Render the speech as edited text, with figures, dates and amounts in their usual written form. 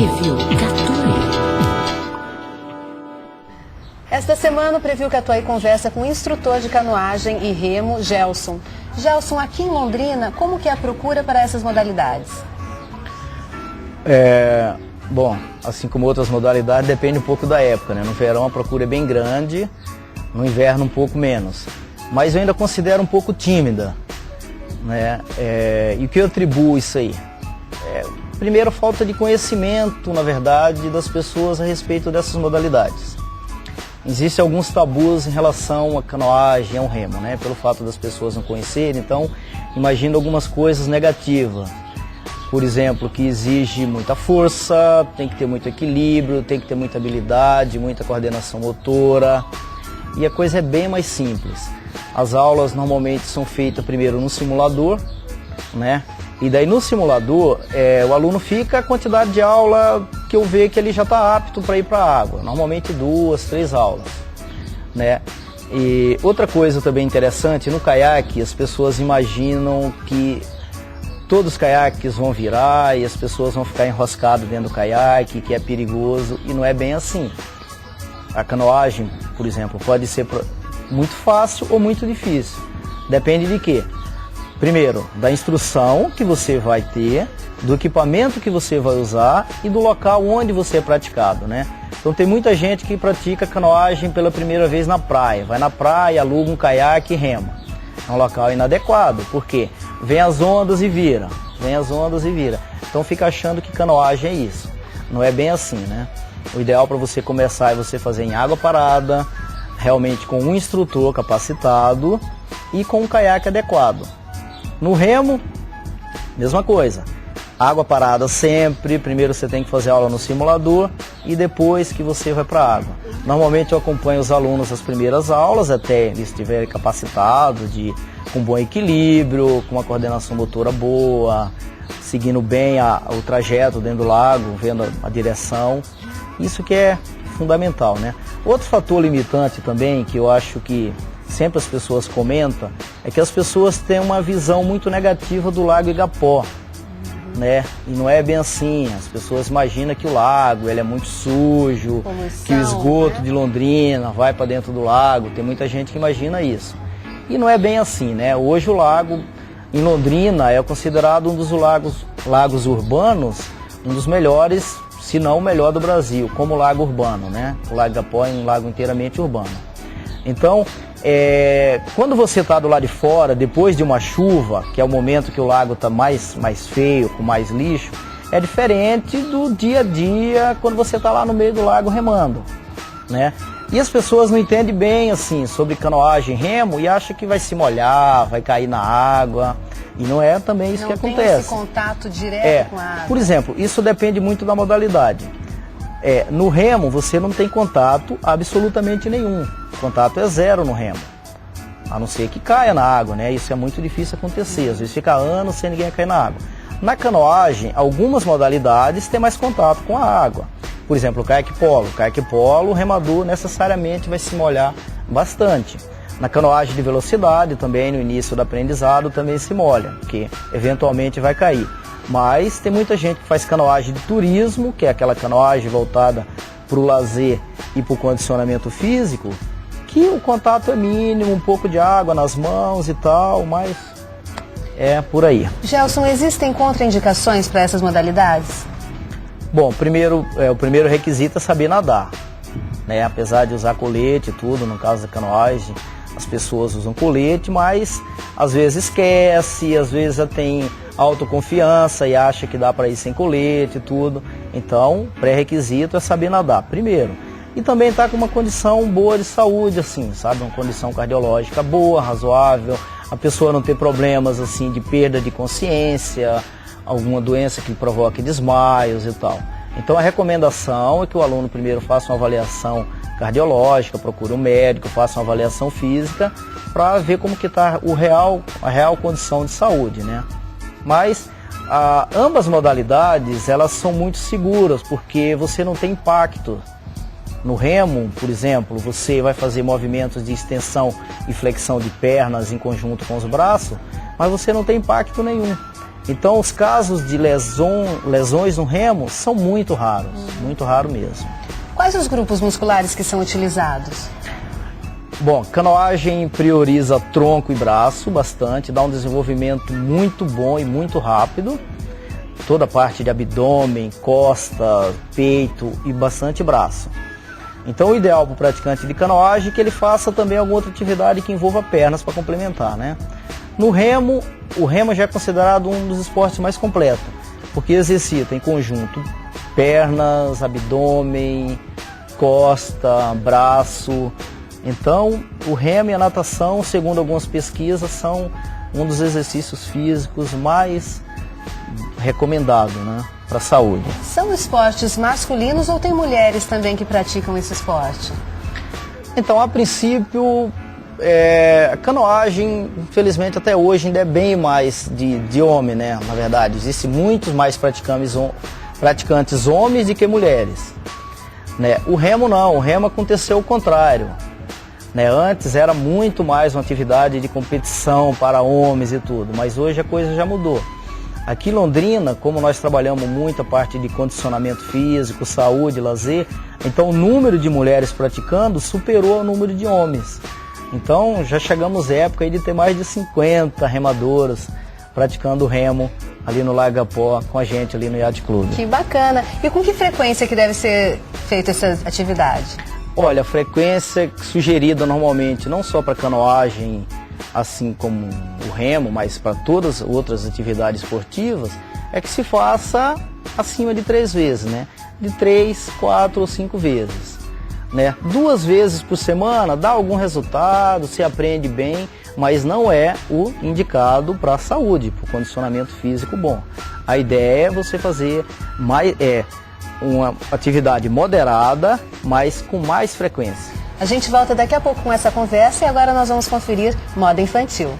Preview Catuai. Esta semana o Preview Catuai conversa com o instrutor de canoagem e remo, Gelson. Gelson, aqui em Londrina, como que é a procura para essas modalidades? Bom, assim como outras modalidades, depende um pouco da época, né? No verão a procura é bem grande, no inverno um pouco menos. Mas eu ainda considero um pouco tímida, né? E o que eu atribuo isso aí? Primeiro, falta de conhecimento, na verdade, das pessoas a respeito dessas modalidades. Existem alguns tabus em relação à canoagem, ao remo, né? Pelo fato das pessoas não conhecerem, então imagino algumas coisas negativas. Por exemplo, que exige muita força, tem que ter muito equilíbrio, tem que ter muita habilidade, muita coordenação motora. E a coisa é bem mais simples. As aulas normalmente são feitas primeiro no simulador, né? E daí no simulador, o aluno fica a quantidade de aula que eu ver que ele já está apto para ir para a água. Normalmente 2, 3 aulas, né? E outra coisa também interessante, no caiaque as pessoas imaginam que todos os caiaques vão virar e as pessoas vão ficar enroscadas dentro do caiaque, que é perigoso, e não é bem assim. A canoagem, por exemplo, pode ser muito fácil ou muito difícil. Depende de quê? Primeiro, da instrução que você vai ter, do equipamento que você vai usar e do local onde você é praticado, né? Então tem muita gente que pratica canoagem pela primeira vez na praia. Vai na praia, aluga um caiaque e rema. É um local inadequado, porque vem as ondas e vira, vem as ondas e vira. Então fica achando que canoagem é isso. Não é bem assim, né? O ideal para você começar é você fazer em água parada, realmente com um instrutor capacitado e com um caiaque adequado. No remo, mesma coisa. Água parada sempre, primeiro você tem que fazer aula no simulador e depois que você vai para a água. Normalmente eu acompanho os alunos nas primeiras aulas, até eles estiverem capacitados, com bom equilíbrio, com uma coordenação motora boa, seguindo bem o trajeto dentro do lago, vendo a direção. Isso que é fundamental, né? Outro fator limitante também, que eu acho que sempre as pessoas comentam, é que as pessoas têm uma visão muito negativa do Lago Igapó, né? E não é bem assim. As pessoas imaginam que o lago ele é muito sujo, poluição, que o esgoto, né, de Londrina vai para dentro do lago. Tem muita gente que imagina isso. E não é bem assim, né? Hoje o lago em Londrina é considerado um dos lagos urbanos, um dos melhores, se não o melhor do Brasil, como lago urbano, né? O Lago Igapó é um lago inteiramente urbano. Então, quando você está do lado de fora, depois de uma chuva, que é o momento que o lago está mais feio, com mais lixo, é diferente do dia a dia quando você está lá no meio do lago remando, né? E as pessoas não entendem bem assim sobre canoagem, remo, e acham que vai se molhar, vai cair na água, e não é também isso que acontece. Não tem esse contato direto com a água. Por exemplo, isso depende muito da modalidade. No remo você não tem contato absolutamente nenhum. O contato é zero no remo, a não ser que caia na água, né? Isso é muito difícil acontecer, às vezes fica anos sem ninguém cair na água. Na canoagem, algumas modalidades têm mais contato com a água. Por exemplo, o caiaque polo. O caiaque polo, o remador necessariamente vai se molhar bastante. Na canoagem de velocidade também, no início do aprendizado, também se molha, porque eventualmente vai cair. Mas tem muita gente que faz canoagem de turismo, que é aquela canoagem voltada para o lazer e para o condicionamento físico, que o contato é mínimo, um pouco de água nas mãos e tal, mas é por aí. Gelson, existem contraindicações para essas modalidades? Bom, o primeiro requisito é saber nadar, né? Apesar de usar colete e tudo, no caso da canoagem, as pessoas usam colete, mas às vezes esquece, às vezes já tem autoconfiança e acha que dá para ir sem colete e tudo. Então, pré-requisito é saber nadar, primeiro. E também estar com uma condição boa de saúde, assim, sabe? Uma condição cardiológica boa, razoável, a pessoa não ter problemas, assim, de perda de consciência, alguma doença que provoque desmaios e tal. Então, a recomendação é que o aluno primeiro faça uma avaliação cardiológica, procure um médico, faça uma avaliação física para ver como que está a real condição de saúde, né? Mas ambas modalidades, elas são muito seguras, porque você não tem impacto. No remo, por exemplo, você vai fazer movimentos de extensão e flexão de pernas em conjunto com os braços, mas você não tem impacto nenhum. Então os casos de lesões no remo são muito raros mesmo. Quais os grupos musculares que são utilizados? Bom, canoagem prioriza tronco e braço bastante, dá um desenvolvimento muito bom e muito rápido. Toda a parte de abdômen, costa, peito e bastante braço. Então o ideal para o praticante de canoagem é que ele faça também alguma outra atividade que envolva pernas para complementar, né? No remo, o remo já é considerado um dos esportes mais completos, porque exercita em conjunto pernas, abdômen, costa, braço. Então o remo e a natação, segundo algumas pesquisas, são um dos exercícios físicos mais recomendados, né, para a saúde. São esportes masculinos ou tem mulheres também que praticam esse esporte? Então, a princípio, a canoagem, infelizmente, até hoje ainda é bem mais de homem, né? Na verdade, existem muitos mais praticantes homens do que mulheres, né? O remo não, o remo aconteceu o contrário, né? Antes era muito mais uma atividade de competição para homens e tudo, mas hoje a coisa já mudou. Aqui em Londrina, como nós trabalhamos muito a parte de condicionamento físico, saúde, lazer, então o número de mulheres praticando superou o número de homens. Então já chegamos à época aí de ter mais de 50 remadoras praticando remo ali no Lago Igapó com a gente ali no Yacht Club. Que bacana! E com que frequência que deve ser feita essa atividade? Olha, a frequência sugerida normalmente, não só para canoagem, assim como o remo, mas para todas as outras atividades esportivas, é que se faça acima de 3 vezes, né? De 3, 4 ou 5 vezes, né? 2 vezes por semana dá algum resultado, se aprende bem, mas não é o indicado para a saúde, para o condicionamento físico bom. A ideia é você fazer uma atividade moderada, mas com mais frequência. A gente volta daqui a pouco com essa conversa e agora nós vamos conferir moda infantil.